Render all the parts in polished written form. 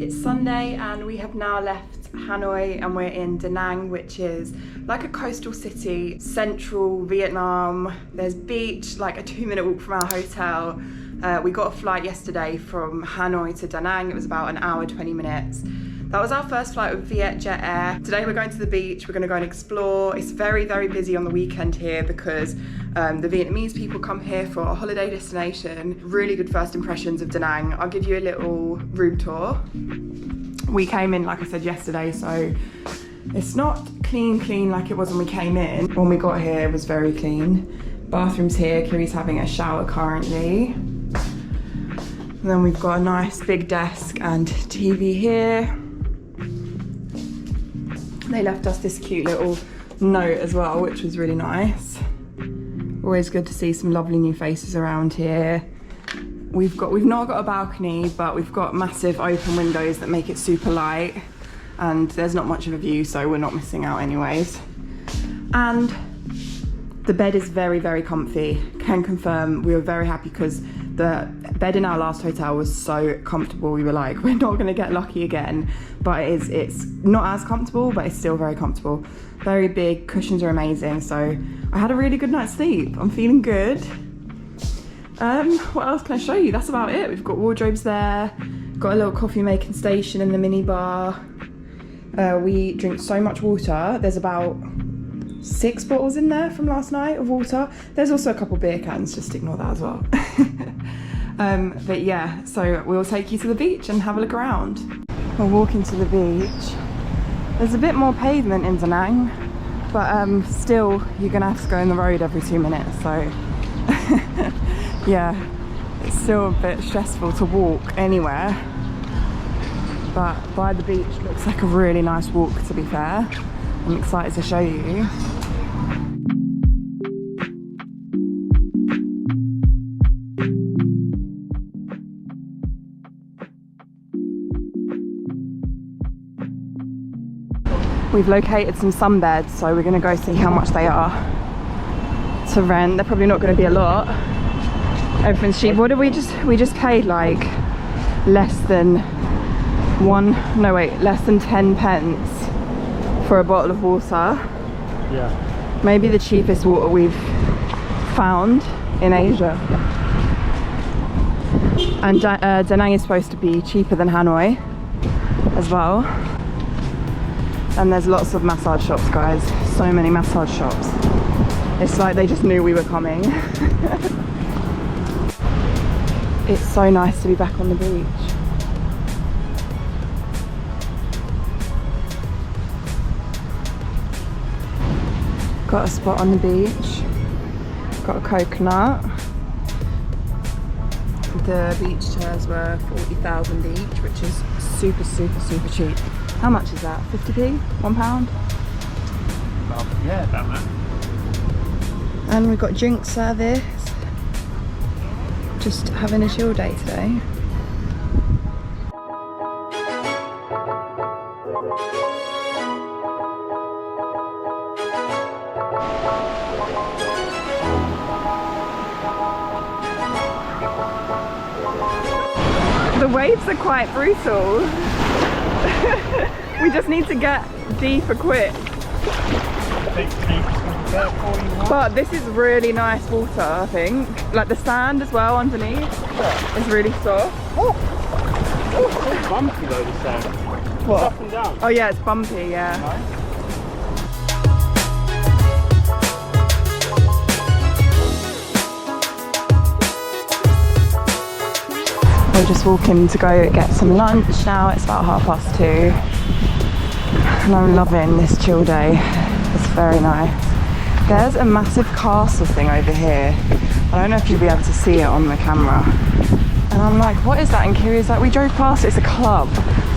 It's Sunday and we have now left Hanoi and we're in Da Nang, which is like a coastal city, central Vietnam. There's beach, like a 2-minute walk from our hotel. We got a flight yesterday from Hanoi to Da Nang. It was about an hour, 20 minutes. That was our first flight with Vietjet Air. Today we're going to the beach, we're gonna go and explore. It's very, very busy on the weekend here because the Vietnamese people come here for a holiday destination. Really good first impressions of Da Nang. I'll give you a little room tour. We came in, like I said, yesterday, so it's not clean like it was when we came in. When we got here, it was very clean. Bathroom's here, Kiri's having a shower currently. And then we've got a nice big desk and TV here. They left us this cute little note as well, which was really nice. Always good to see some lovely new faces around here. We've not got a balcony, but we've got massive open windows that make it super light, and there's not much of a view, so we're not missing out anyways. And the bed is very, very comfy. Can confirm we were very happy because the bed in our last hotel was so comfortable. We were like, we're not gonna get lucky again, but it's not as comfortable, but it's still very comfortable. Very big, cushions are amazing. So I had a really good night's sleep. I'm feeling good. What else can I show you? That's about it. We've got wardrobes there, got a little coffee making station in the mini bar. We drink so much water. There's about 6 bottles in there from last night of water. There's also a couple beer cans, just ignore that as well. But yeah, so we'll take you to the beach and have a look around. We're walking to the beach. There's a bit more pavement in Da Nang, but still you're gonna have to go in the road every 2 minutes, so yeah, it's still a bit stressful to walk anywhere. But by the beach looks like a really nice walk, to be fair. I'm excited to show you. We've located some sunbeds, so we're gonna go see how much they are to rent. They're probably not gonna be a lot. Everything's cheap. What did we just paid like less than 10 pence for a bottle of water. Yeah. Maybe the cheapest water we've found in Asia. And Da Nang is supposed to be cheaper than Hanoi as well. And there's lots of massage shops, guys. So many massage shops. It's like they just knew we were coming. It's so nice to be back on the beach. Got a spot on the beach. Got a coconut. The beach chairs were 40,000 each, which is super, super, super cheap. How much is that? 50p? £1? Yeah, about that. And we've got drink service. Just having a chill day today. The waves are quite brutal. We just need to get deeper quick. But this is really nice water, I think. Like the sand as well underneath is really soft. Oh. It's bumpy though, the sand. What? It's up and down. Oh yeah, it's bumpy, yeah. Nice. We're just walking to go get some lunch now. It's about 2:30. And I'm loving this chill day. It's very nice. There's a massive castle thing over here. I don't know if you'll be able to see it on the camera. And I'm like, what is that? And Kiri's like, we drove past it, it's a club.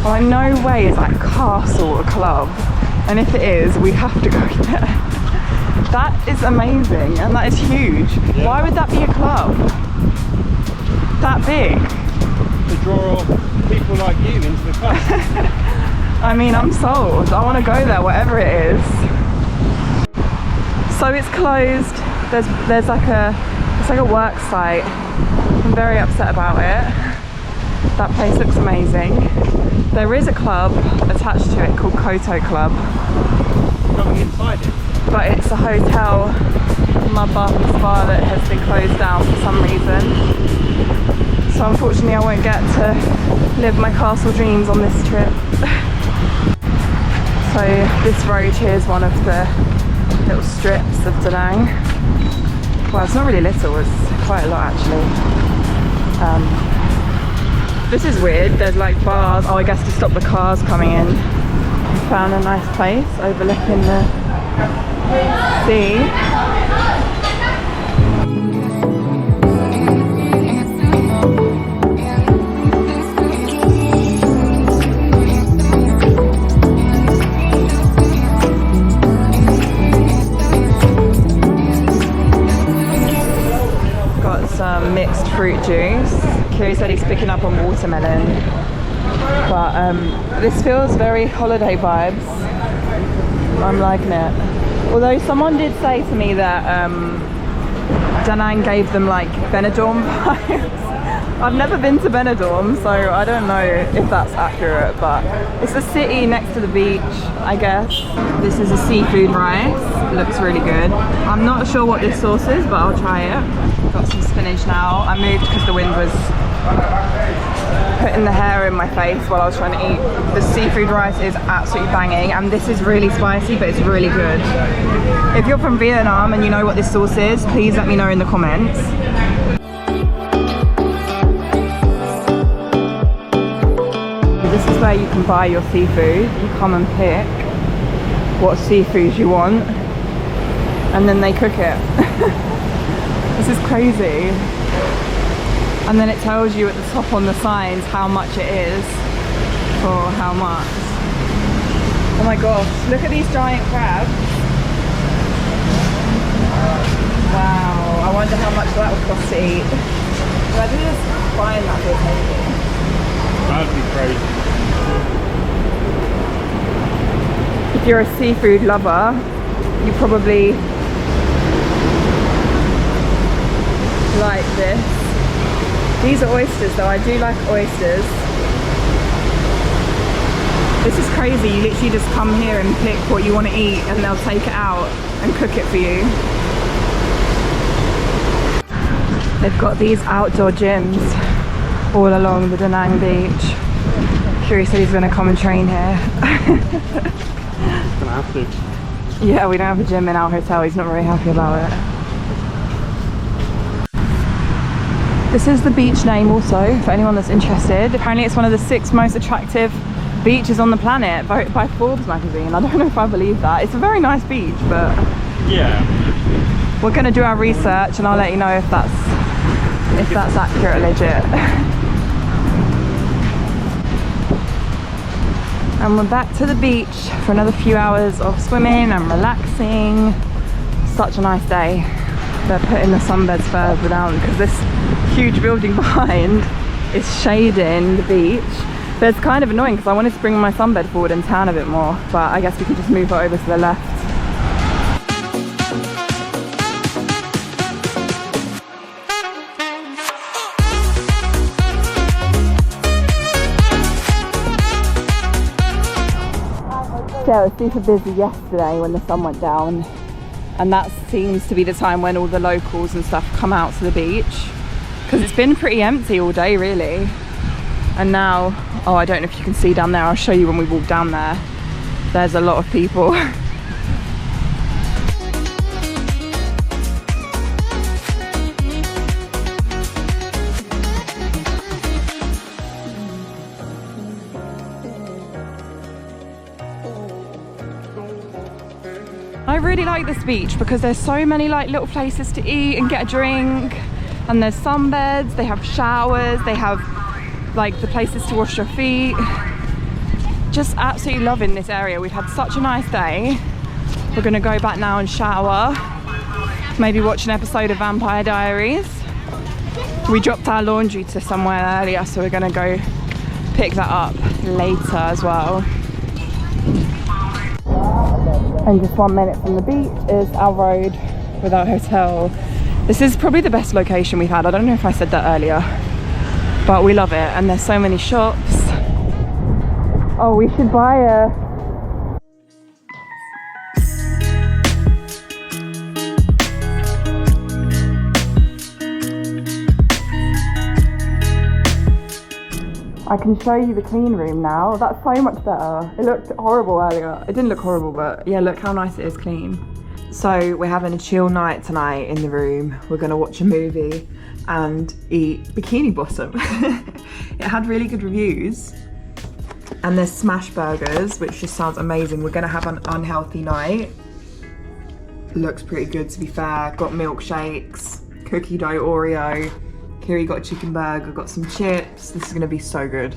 I'm like, no way is that castle a club. And if it is, we have to go there. That is amazing, and that is huge. Yeah. Why would that be a club? That big? To draw people like you into the club. I mean, I'm sold. I want to go there, whatever it is. So it's closed. There's like a work site. I'm very upset about it. That place looks amazing. There is a club attached to it called Koto Club. Going inside it. But it's a hotel, mud bath and spa, that has been closed down for some reason. So unfortunately I won't get to live my castle dreams on this trip. So this road here is one of the little strips of Da Nang. Well, it's not really little, it's quite a lot actually. This is weird, there's like bars, oh I guess to stop the cars coming in. We found a nice place overlooking the sea. Some mixed fruit juice. Kiri said he's picking up on watermelon, but this feels very holiday vibes. I'm liking it. Although someone did say to me that Da Nang gave them like Benidorm vibes. I've never been to Benidorm, so I don't know if that's accurate, but it's a city next to the beach, I guess. This is a seafood rice. It looks really good. I'm not sure what this sauce is, but I'll try it. Got some spinach now. I moved because the wind was putting the hair in my face while I was trying to eat. The seafood rice is absolutely banging, and this is really spicy, but it's really good. If you're from Vietnam and you know what this sauce is, please let me know in the comments. This is where you can buy your seafood. You come and pick what seafood you want, and then they cook it. This is crazy. And then it tells you at the top on the signs how much it is for how much. Oh my gosh, look at these giant crabs. Wow, I wonder how much that would cost to eat. Where do you just find that big maybe? That'd be crazy. If you're a seafood lover, you probably like this. These are oysters though, I do like oysters. This is crazy, you literally just come here and pick what you want to eat and they'll take it out and cook it for you. They've got these outdoor gyms all along the Da Nang beach. Kiri said he's going to come and train here. Gonna have to. Yeah, we don't have a gym in our hotel, he's not very happy about it. This is the beach name also, for anyone that's interested. Apparently it's one of the 6 most attractive beaches on the planet, voted by Forbes magazine. I don't know if I believe that. It's a very nice beach, but yeah, we're going to do our research and I'll let you know if that's accurate or legit. And we're back to the beach for another few hours of swimming and relaxing. Such a nice day. They're putting the sunbeds further down because this huge building behind is shading the beach. But it's kind of annoying because I wanted to bring my sunbed forward and tan a bit more, but I guess we can just move it over to the left. Yeah, it was super busy yesterday when the sun went down, and that seems to be the time when all the locals and stuff come out to the beach, because it's been pretty empty all day really. And now, oh, I don't know if you can see down there, I'll show you when we walk down there. There's a lot of people. I really like this beach because there's so many like little places to eat and get a drink, and there's sunbeds, they have showers, they have like the places to wash your feet. Just absolutely loving this area. We've had such a nice day. We're gonna go back now and shower, maybe watch an episode of Vampire Diaries. We dropped our laundry to somewhere earlier, so we're gonna go pick that up later as well. And just 1 minute from the beach is our road with our hotel. This is probably the best location we've had. I don't know if I said that earlier, but we love it, and there's so many shops. Oh, we should buy a... I can show you the clean room now. That's so much better. It looked horrible earlier. It didn't look horrible, but yeah, look how nice it is clean. So we're having a chill night tonight in the room. We're gonna watch a movie and eat Bikini Bottom. It had really good reviews. And there's smash burgers, which just sounds amazing. We're gonna have an unhealthy night. Looks pretty good, to be fair. Got milkshakes, cookie dough Oreo. Kiri got a chicken burger, got some chips. This is gonna be so good.